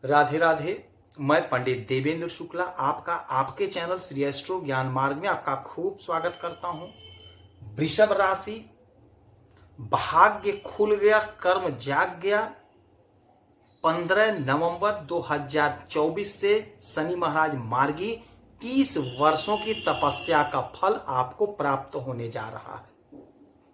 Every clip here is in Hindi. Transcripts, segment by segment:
राधे राधे। मैं पंडित देवेंद्र शुक्ला आपका आपके चैनल श्री एस्ट्रो ज्ञान मार्ग में आपका खूब स्वागत करता हूं। वृषभ राशि, भाग्य खुल गया, कर्म जाग गया। 15 नवंबर 2024 से शनि महाराज मार्गी 30 वर्षों की तपस्या का फल आपको प्राप्त होने जा रहा है।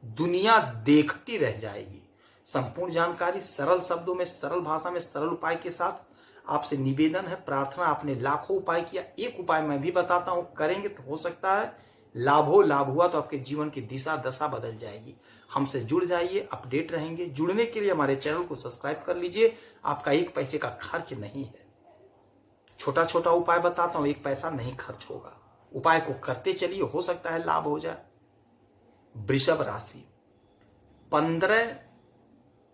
दुनिया देखती रह जाएगी। संपूर्ण जानकारी सरल शब्दों में, सरल भाषा में, सरल उपाय के साथ आपसे निवेदन है, प्रार्थना। आपने लाखों उपाय किया, एक उपाय मैं भी बताता हूं, करेंगे तो हो सकता है लाभ हुआ तो आपके जीवन की दिशा दशा बदल जाएगी। हमसे जुड़ जाइए, अपडेट रहेंगे। जुड़ने के लिए हमारे चैनल को सब्सक्राइब कर लीजिए। आपका एक पैसे का खर्च नहीं है। छोटा छोटा उपाय बताता हूं, एक पैसा नहीं खर्च होगा। उपाय को करते चलिए, हो सकता है लाभ हो जाए। वृषभ राशि, 15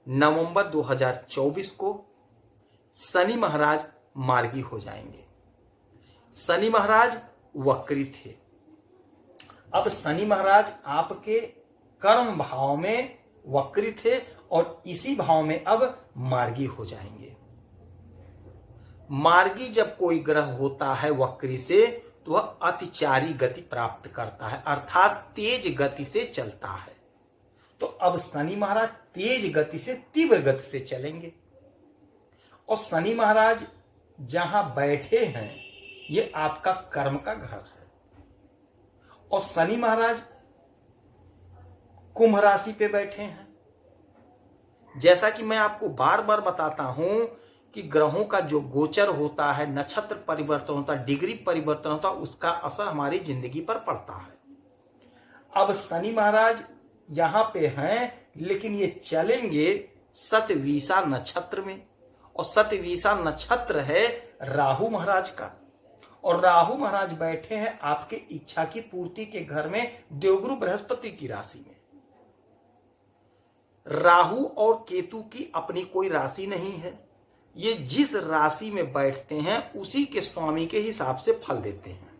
नवंबर 2024 को शनि महाराज मार्गी हो जाएंगे। शनि महाराज वक्री थे, अब शनि महाराज आपके कर्म भाव में वक्री थे और इसी भाव में अब मार्गी हो जाएंगे। मार्गी जब कोई ग्रह होता है वक्री से तो वह अतिचारी गति प्राप्त करता है, अर्थात तेज गति से चलता है। तो अब शनि महाराज तेज गति से, तीव्र गति से चलेंगे। और शनि महाराज जहां बैठे हैं ये आपका कर्म का घर है। और शनि महाराज कुंभ राशि पे बैठे हैं। जैसा कि मैं आपको बार बार बताता हूं कि ग्रहों का जो गोचर होता है, नक्षत्र परिवर्तन होता है, डिग्री परिवर्तन होता है, उसका असर हमारी जिंदगी पर पड़ता है। अब शनि महाराज यहां पे हैं, लेकिन ये चलेंगे शतविषा नक्षत्र में। और शतविषा नक्षत्र है राहु महाराज का। और राहु महाराज बैठे हैं आपके इच्छा की पूर्ति के घर में, देवगुरु बृहस्पति की राशि में। राहु और केतु की अपनी कोई राशि नहीं है। ये जिस राशि में बैठते हैं उसी के स्वामी के हिसाब से फल देते हैं।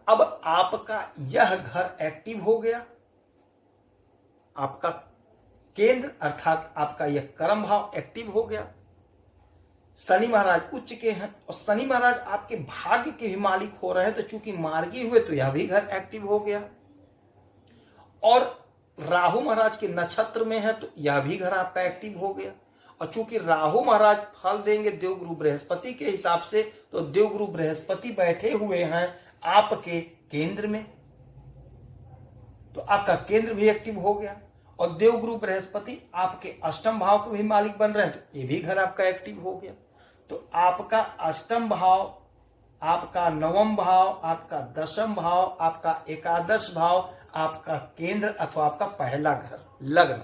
अब आपका यह घर एक्टिव हो गया, आपका केंद्र अर्थात आपका यह कर्म भाव एक्टिव हो गया। शनि महाराज उच्च के हैं और शनि महाराज आपके भाग्य के भी मालिक हो रहे हैं, तो चूंकि मार्गी हुए तो यह भी घर एक्टिव हो गया। और राहु महाराज के नक्षत्र में है तो यह भी घर आपका एक्टिव हो गया। और चूंकि राहु महाराज फल देंगे देवगुरु बृहस्पति के हिसाब से, तो देवगुरु बृहस्पति बैठे हुए हैं आपके केंद्र में, तो आपका केंद्र भी एक्टिव हो गया। और देवगुरु बृहस्पति आपके अष्टम भाव के भी मालिक बन रहे हैं, तो ये भी घर आपका एक्टिव हो गया। तो आपका अष्टम भाव, आपका नवम भाव, आपका दशम भाव, आपका एकादश भाव, आपका केंद्र अथवा आपका पहला घर लग्न,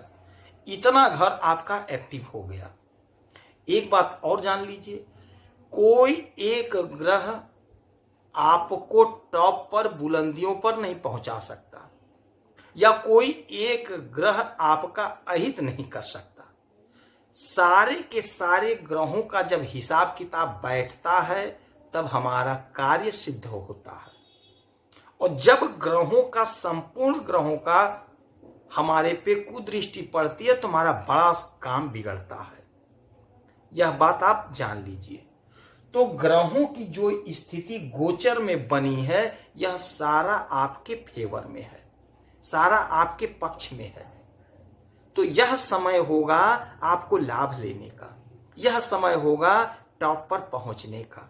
इतना घर आपका एक्टिव हो गया। एक बात और जान लीजिए, कोई एक ग्रह आपको टॉप पर, बुलंदियों पर नहीं पहुंचा सकता, या कोई एक ग्रह आपका अहित नहीं कर सकता। सारे के सारे ग्रहों का जब हिसाब किताब बैठता है तब हमारा कार्य सिद्ध होता है। और जब ग्रहों का, संपूर्ण ग्रहों का हमारे पे कुदृष्टि पड़ती है तो हमारा बड़ा काम बिगड़ता है। यह बात आप जान लीजिए। तो ग्रहों की जो स्थिति गोचर में बनी है, यह सारा आपके फेवर में है, सारा आपके पक्ष में है। तो यह समय होगा आपको लाभ लेने का, यह समय होगा टॉप पर पहुंचने का।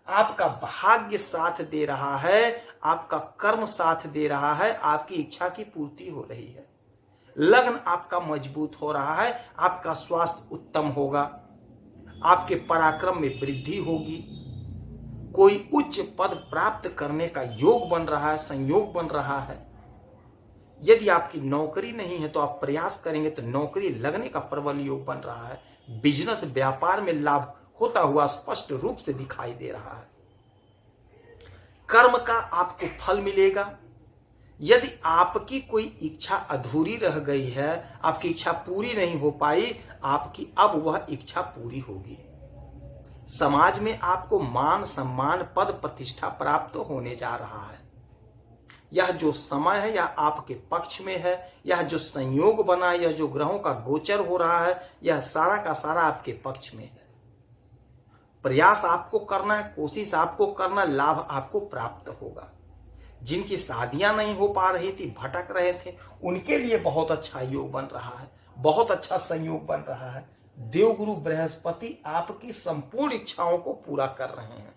आपका भाग्य साथ दे रहा है, आपका कर्म साथ दे रहा है, आपकी इच्छा की पूर्ति हो रही है, लग्न आपका मजबूत हो रहा है, आपका स्वास्थ्य उत्तम होगा, आपके पराक्रम में वृद्धि होगी, कोई उच्च पद प्राप्त करने का योग बन रहा है, संयोग बन रहा है। यदि आपकी नौकरी नहीं है तो आप प्रयास करेंगे तो नौकरी लगने का प्रबल योग बन रहा है। बिजनेस, व्यापार में लाभ होता हुआ स्पष्ट रूप से दिखाई दे रहा है। कर्म का आपको फल मिलेगा। यदि आपकी कोई इच्छा अधूरी रह गई है, आपकी इच्छा पूरी नहीं हो पाई, आपकी अब वह इच्छा पूरी होगी। समाज में आपको मान, सम्मान, पद, प्रतिष्ठा प्राप्त होने जा रहा है। यह जो समय है यह आपके पक्ष में है, यह जो संयोग बना, यह जो ग्रहों का गोचर हो रहा है, यह सारा का सारा आपके पक्ष में है। प्रयास आपको करना है, कोशिश आपको करना, लाभ आपको प्राप्त होगा। जिनकी शादियां नहीं हो पा रही थी, भटक रहे थे, उनके लिए बहुत अच्छा योग बन रहा है, बहुत अच्छा संयोग बन रहा है। देवगुरु बृहस्पति आपकी संपूर्ण इच्छाओं को पूरा कर रहे हैं।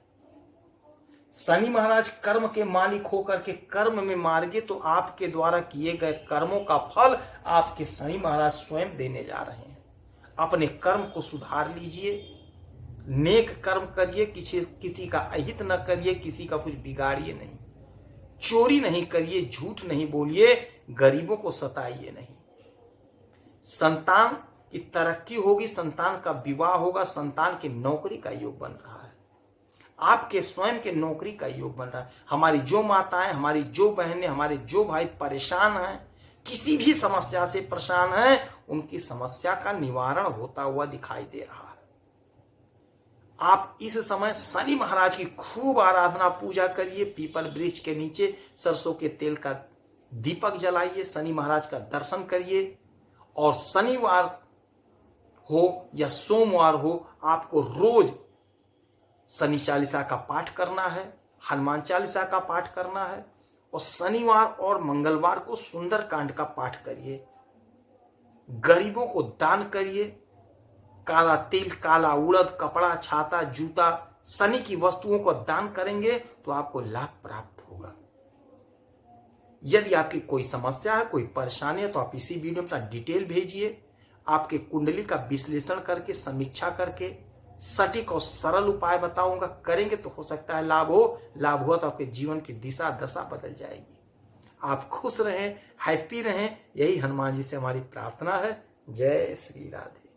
शनि महाराज कर्म के मालिक होकर के कर्म में मार्गे, तो आपके द्वारा किए गए कर्मों का फल आपके शनि महाराज स्वयं देने जा रहे हैं। अपने कर्म को सुधार लीजिए, नेक कर्म करिए, किसी का अहित न करिए, किसी का कुछ बिगाड़िए नहीं, चोरी नहीं करिए, झूठ नहीं बोलिए, गरीबों को सताइए नहीं। संतान की तरक्की होगी, संतान का विवाह होगा, संतान की नौकरी का योग बन रहा है, आपके स्वयं के नौकरी का योग बन रहा है। हमारी जो माताएं, हमारी जो बहनें, हमारे जो भाई परेशान हैं, किसी भी समस्या से परेशान हैं, उनकी समस्या का निवारण होता हुआ दिखाई दे रहा है। आप इस समय शनि महाराज की खूब आराधना पूजा करिए, पीपल वृक्ष के नीचे सरसों के तेल का दीपक जलाइए, शनि महाराज का दर्शन करिए। और शनिवार हो या सोमवार हो, आपको रोज शनि चालीसा का पाठ करना है, हनुमान चालीसा का पाठ करना है, और शनिवार और मंगलवार को सुंदर कांड का पाठ करिए। गरीबों को दान करिए, काला तिल, काला उड़द, कपड़ा, छाता, जूता, शनि की वस्तुओं को दान करेंगे तो आपको लाभ प्राप्त होगा। यदि आपकी कोई समस्या है, कोई परेशानी है, तो आप इसी वीडियो में अपना डिटेल भेजिए। आपके कुंडली का विश्लेषण करके, समीक्षा करके सटीक और सरल उपाय बताऊंगा, करेंगे तो हो सकता है लाभ हो। लाभ हुआ तो आपके जीवन की दिशा दशा बदल जाएगी। आप खुश रहें, हैप्पी रहें, यही हनुमान जी से हमारी प्रार्थना है। जय श्री राधे।